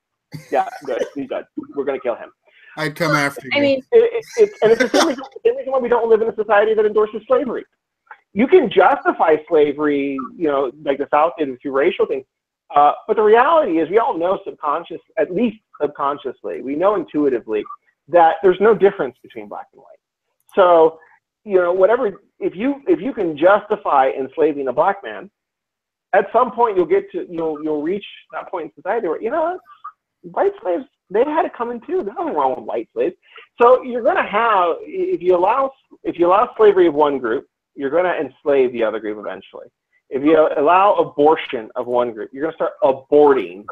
Yeah, good. He's good. We're going to kill him. I'd come after you. I mean, it's the same reason why we don't live in a society that endorses slavery. You can justify slavery, like the South did through racial things. But the reality is we all know at least subconsciously, we know intuitively that there's no difference between black and white. So, if you can justify enslaving a black man, at some point you'll reach that point in society where, white slaves, they had it coming too. There's nothing wrong with white slaves. So you're going to have, if you allow slavery of one group, you're going to enslave the other group eventually. If you allow abortion of one group, you're going to start aborting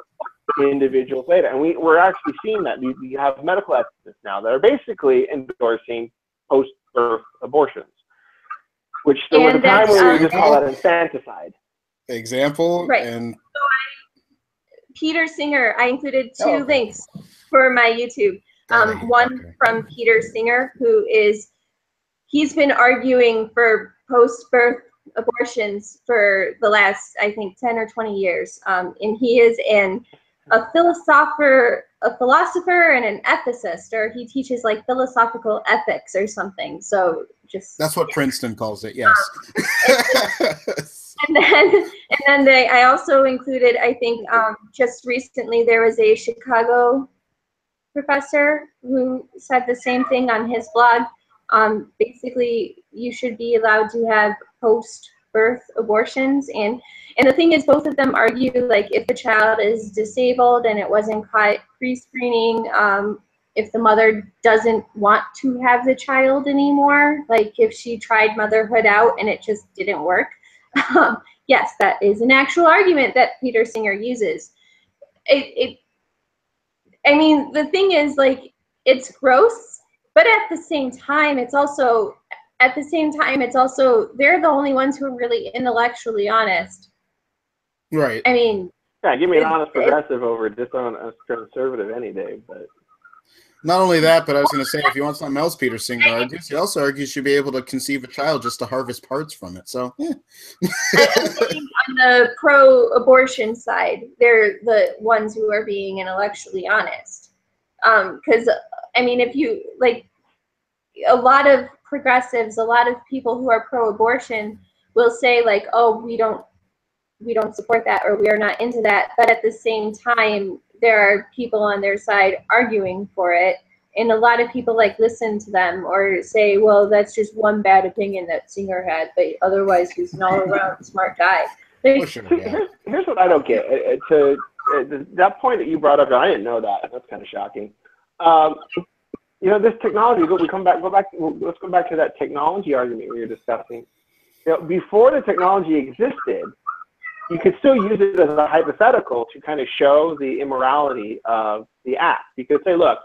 individuals later. And we're actually seeing that. We have medical ethicists now that are basically endorsing post-birth abortions, which there was a time where we just call that infanticide. Example. Right. And Peter Singer, I included two links for my YouTube. One from Peter Singer, he's been arguing for post-birth abortions for the last, I think, 10 or 20 years. And he is a philosopher and an ethicist, or he teaches like philosophical ethics or something. So that's what Princeton calls it. Yes. And then I also included, I think, just recently there was a Chicago professor who said the same thing on his blog. Basically, you should be allowed to have post-birth abortions, and the thing is, both of them argue like if the child is disabled and it wasn't caught pre-screening, if the mother doesn't want to have the child anymore, like if she tried motherhood out and it just didn't work. Yes, that is an actual argument that Peter Singer uses. I mean, the thing is, like, it's gross, but at the same time, it's also they're the only ones who are really intellectually honest. Right. I mean, yeah, give me an honest progressive over just on a conservative any day, but. Not only that, but I was going to say, if you want something else Peter Singer argues, he also argues you should be able to conceive a child just to harvest parts from it. So, yeah. I think on the pro-abortion side, they're the ones who are being intellectually honest. Because, I mean, if you, like, a lot of progressives, a lot of people who are pro-abortion will say, like, oh, we don't support that, or we are not into that. But at the same time, there are people on their side arguing for it, and a lot of people like listen to them or say, well, that's just one bad opinion that Singer had, but otherwise he's an all-around smart guy. Here's what I don't get. That point that you brought up, I didn't know that. That's kind of shocking. This technology, let's go back to that technology argument we were discussing. Before the technology existed, you could still use it as a hypothetical to kind of show the immorality of the act. You could say, look,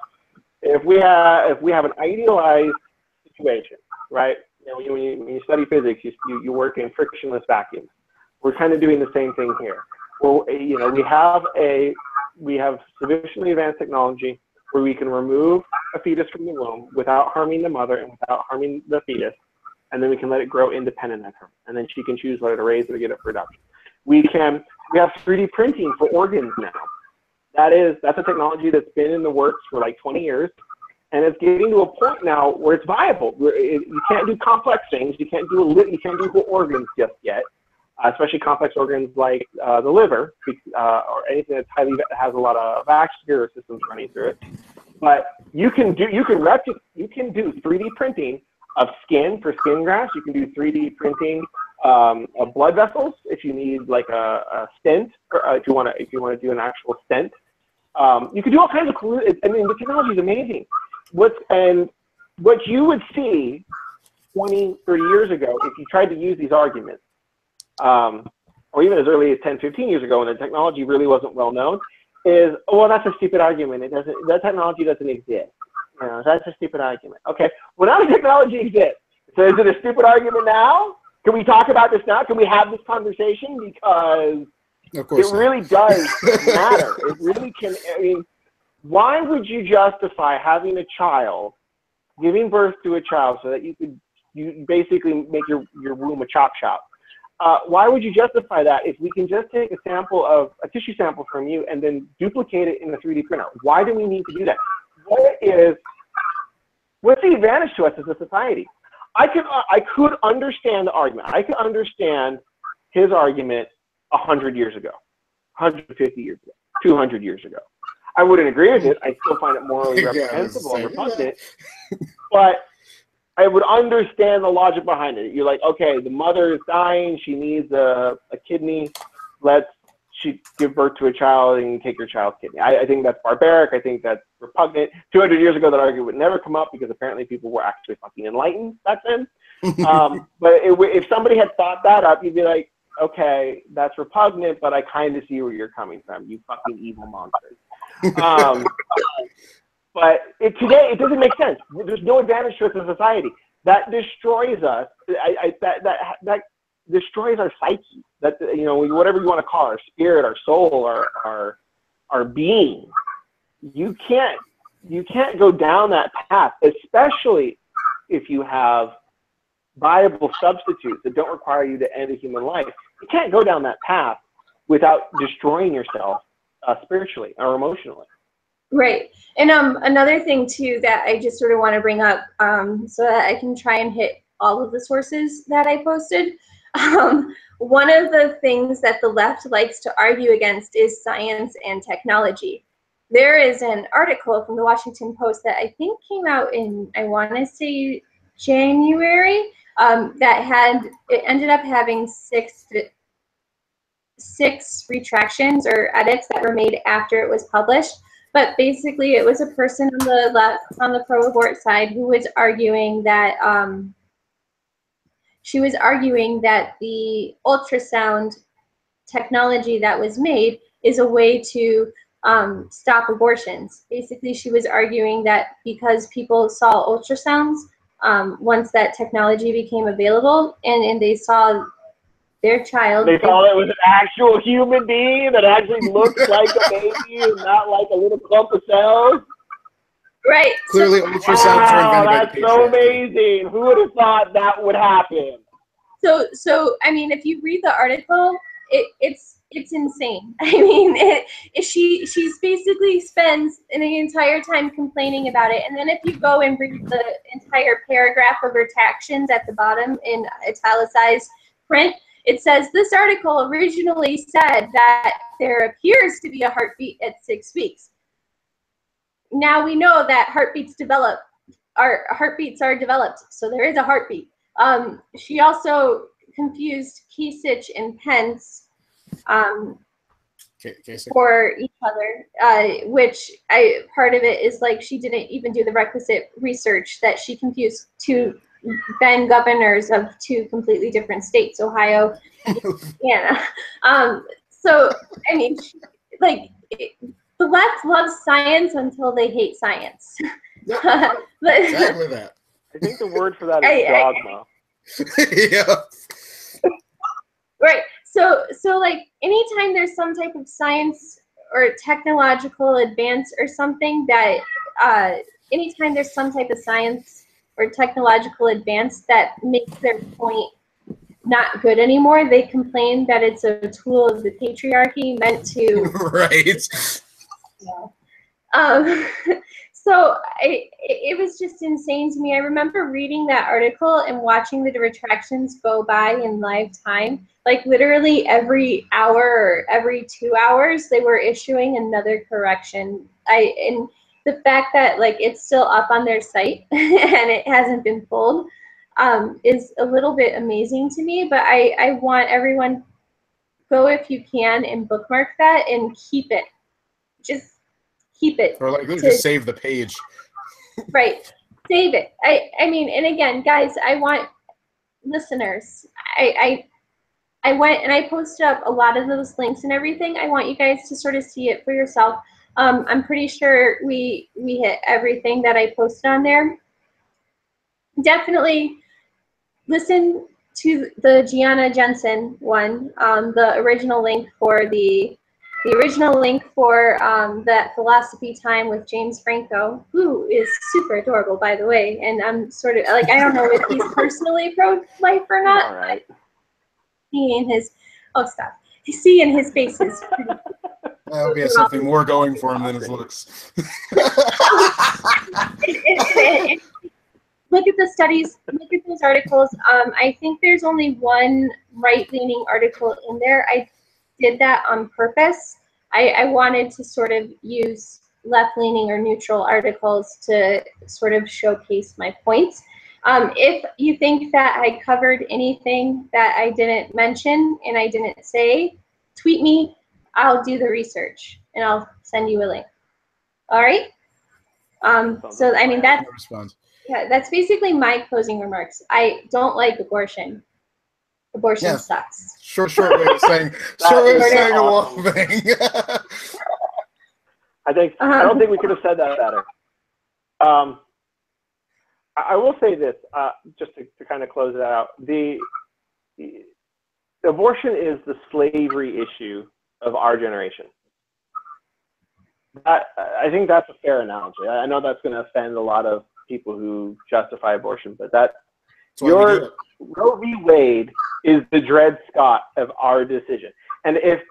if we have an idealized situation, right? When you study physics, you work in frictionless vacuums. We're kind of doing the same thing here. Well, we have sufficiently advanced technology where we can remove a fetus from the womb without harming the mother and without harming the fetus, and then we can let it grow independent of her, and then she can choose whether to raise it or get it for adoption. We have 3D printing for organs now. That's a technology that's been in the works for like 20 years, and it's getting to a point now where it's viable. You can't do complex things. You can't do whole organs just yet, especially complex organs like the liver or anything that has a lot of vascular systems running through it. But you can do 3D printing of skin for skin grafts. You can do 3D printing of blood vessels if you need like a stent, or if you want to do an actual stent. You can do all kinds of cool. I mean, the technology is amazing. What you would see 20, 30 years ago if you tried to use these arguments, or even as early as 10, 15 years ago when the technology really wasn't well known, is, oh, well, that's a stupid argument. That technology doesn't exist. That's a stupid argument. Okay, well, now the technology exists. So is it a stupid argument now? Can we talk about this now? Can we have this conversation? Because it really does matter. It really can. I mean, why would you justify having a child, giving birth to a child so that you basically make your womb a chop shop? Why would you justify that if we can just take a tissue sample from you and then duplicate it in a 3D printer? Why do we need to do that? What's the advantage to us as a society? I could understand the argument. I could understand his argument 100 years ago, 150 years ago, 200 years ago. I wouldn't agree with it. I still find it morally reprehensible and repugnant. But I would understand the logic behind it. You're like, okay, the mother is dying. She needs a kidney. She give birth to a child and take your child's kidney. I think that's barbaric. I think that's repugnant. 200 years ago, that argument would never come up because apparently people were actually fucking enlightened back then. But if somebody had thought that up, you'd be like, okay, that's repugnant, but I kind of see where you're coming from, you fucking evil monsters. But today, it doesn't make sense. There's no advantage to us as a society. That destroys us. That destroys our psyche. That, you know, whatever you want to call it, our spirit, our soul, our being. You can't go down that path, especially if you have viable substitutes that don't require you to end a human life. You can't go down that path without destroying yourself spiritually or emotionally. Right. And another thing too that I just sort of want to bring up, so that I can try and hit all of the sources that I posted. One of the things that the left likes to argue against is science and technology. There is an article from the Washington Post that I think came out in, I want to say, January, it ended up having six retractions or edits that were made after it was published. But basically, it was a person on the left, on the pro-abort side, who was arguing that the ultrasound technology that was made is a way to stop abortions. Basically, she was arguing that because people saw ultrasounds once that technology became available, and they saw their child. They thought it was an actual human being that actually looks like a baby and not like a little clump of cells. Right. Clearly, ultrasounds are invented by the That's so amazing. Who would have thought that would happen? So I mean, if you read the article, it's insane. I mean, she's basically spends the entire time complaining about it, and then if you go and read the entire paragraph of retractions at the bottom in italicized print, it says, this article originally said that there appears to be a heartbeat at 6 weeks. Now we know that heartbeats are developed, so there is a heartbeat. She also confused Kasich and Pence for each other, which part of it is like she didn't even do the requisite research, that she confused two then governors of two completely different states, Ohio and Indiana. So, I mean, like, the left loves science until they hate science. Yep. Exactly that. I think the word for that is dogma. Yeah. Right. So like, anytime there's some type of science or technological advance or something that, anytime there's some type of science or technological advance that makes their point not good anymore, they complain that it's a tool of the patriarchy meant to. Right. Yeah. So it was just insane to me. I remember reading that article and watching the retractions go by in live time. Like literally every hour or every 2 hours, they were issuing another correction. And the fact that like it's still up on their site and it hasn't been pulled is a little bit amazing to me. But I want everyone, go if you can and bookmark that and keep it. Just keep it. Or like just save the page. Right. Save it. I mean, and again, guys, I want listeners. I went and I posted up a lot of those links and everything. I want you guys to sort of see it for yourself. I'm pretty sure we hit everything that I posted on there. Definitely listen to the Gianna Jensen one, the original link for that philosophy time with James Franco, who is super adorable, by the way. And I'm sort of like, I don't know if he's personally pro-life or not. All right. Seeing his, oh stop, seeing his face is pretty. That would be something more going for him than his looks. Look at the studies, look at those articles. I think there's only one right-leaning article in there. I did that on purpose. I wanted to sort of use left-leaning or neutral articles to sort of showcase my points. If you think that I covered anything that I didn't mention and I didn't say, tweet me. I'll do the research and I'll send you a link. All right? So, I mean, that's basically my closing remarks. I don't like abortion. Abortion sucks. Short way of saying a long thing. I don't think we could have said that better. I will say this, just to kind of close it out. The abortion is the slavery issue of our generation. I think that's a fair analogy. I know that's going to offend a lot of people who justify abortion, but Roe v. Wade is the Dred Scott of our decision. And if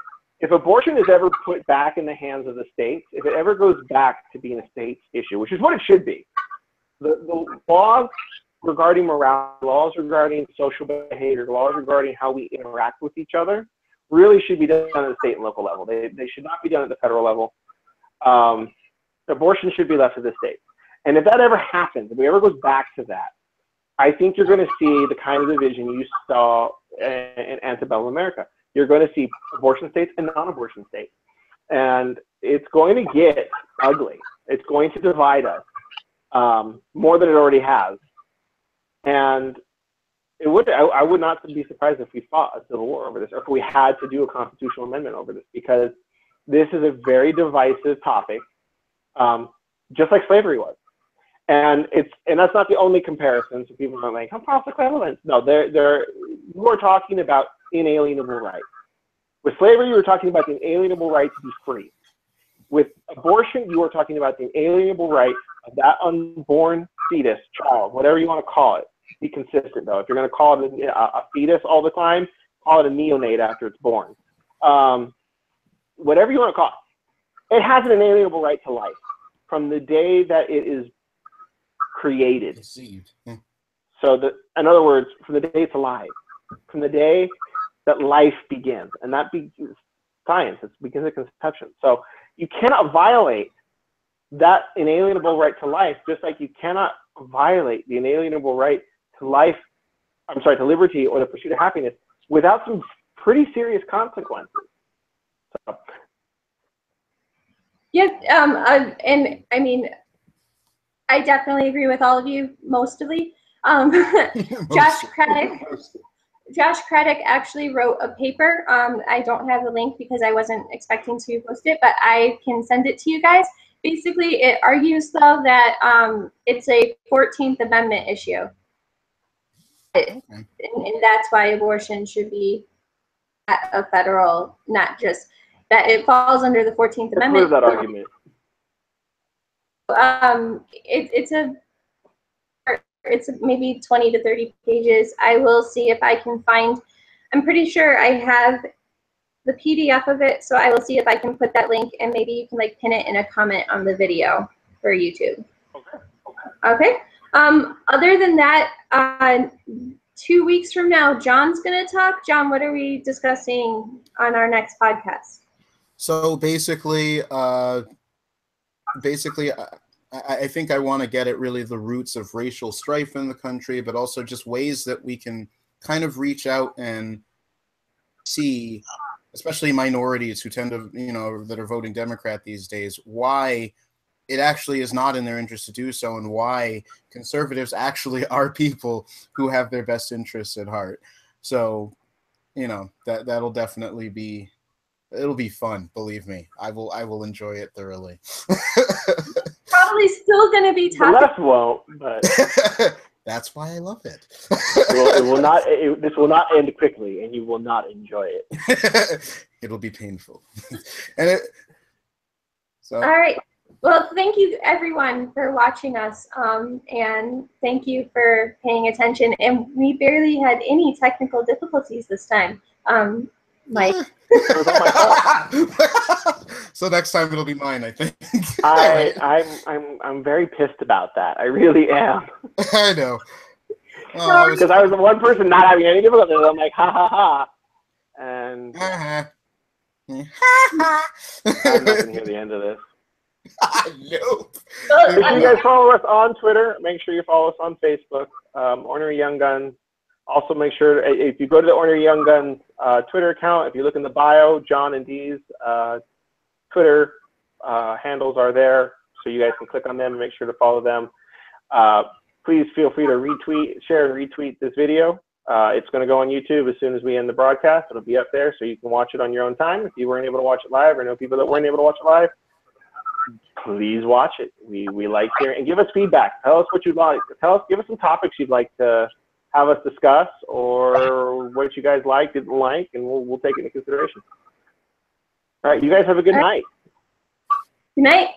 abortion is ever put back in the hands of the states, if it ever goes back to being a state's issue, which is what it should be, the laws regarding morale, laws regarding social behavior, laws regarding how we interact with each other really should be done at the state and local level. They should not be done at the federal level. Abortion should be left to the states. And if that ever happens, if it ever goes back to that, I think you're going to see the kind of division you saw in antebellum America. You're going to see abortion states and non-abortion states. And it's going to get ugly. It's going to divide us more than it already has. And I would not be surprised if we fought a civil war over this, or if we had to do a constitutional amendment over this, because this is a very divisive topic, just like slavery was. And that's not the only comparison. So people are like, how far off the equivalence? No, you are talking about inalienable rights. With slavery, you were talking about the inalienable right to be free. With abortion, you are talking about the inalienable right of that unborn fetus, child, whatever you want to call it. Be consistent, though. If you're going to call it a fetus all the time, call it a neonate after it's born. Whatever you want to call it. It has an inalienable right to life from the day that it is created. Conceived. So in other words, from the day it's alive, from the day that life begins, and that begins science. It begins at conception. So you cannot violate that inalienable right to life, just like you cannot violate the inalienable right to life. I'm sorry, to liberty or the pursuit of happiness without some pretty serious consequences. So. Yeah, and I mean, I definitely agree with all of you, mostly. Josh Craddock actually wrote a paper. I don't have the link because I wasn't expecting to post it, but I can send it to you guys. Basically, it argues, though, that it's a 14th Amendment issue. And that's why abortion should be at a federal, not just that it falls under the 14th Amendment. What is that argument? It's maybe 20 to 30 pages. I will see if I can find, I'm pretty sure I have the PDF of it, so I will see if I can put that link, and maybe you can like pin it in a comment on the video for YouTube. Okay. Other than that, 2 weeks from now, John's gonna talk. John, what are we discussing on our next podcast? So basically, I think I want to get at really the roots of racial strife in the country, but also just ways that we can kind of reach out and see, especially minorities who tend to, that are voting Democrat these days, why it actually is not in their interest to do so, and why conservatives actually are people who have their best interests at heart. So, that'll definitely be, it'll be fun. Believe me, I will enjoy it thoroughly. Probably still going to be tough. The left won't, but That's why I love it. It will not. This will not end quickly, and you will not enjoy it. It'll be painful. And so. All right. Well, thank you everyone for watching us, and thank you for paying attention. And we barely had any technical difficulties this time, Mike. It was all my fault. So next time it'll be mine, I think. I'm very pissed about that. I really am. I know. Because I was the one person not having any difficulties. I'm like, ha ha ha, and I'm not gonna hear the end of this. Nope. If you guys follow us on Twitter, make sure you follow us on Facebook, Ornery Young Guns. Also, make sure if you go to the Ornery Young Guns Twitter account, if you look in the bio, John and Dee's Twitter handles are there, so you guys can click on them and make sure to follow them. Please feel free to retweet, share, and retweet this video. It's going to go on YouTube as soon as we end the broadcast. It'll be up there, so you can watch it on your own time. If you weren't able to watch it live, or know people that weren't able to watch it live, please watch it. We like hearing, and give us feedback. Tell us what you'd like. Give us some topics you'd like to have us discuss, or what you guys like, didn't like, and we'll take it into consideration. All right, you guys have a good night. Good night.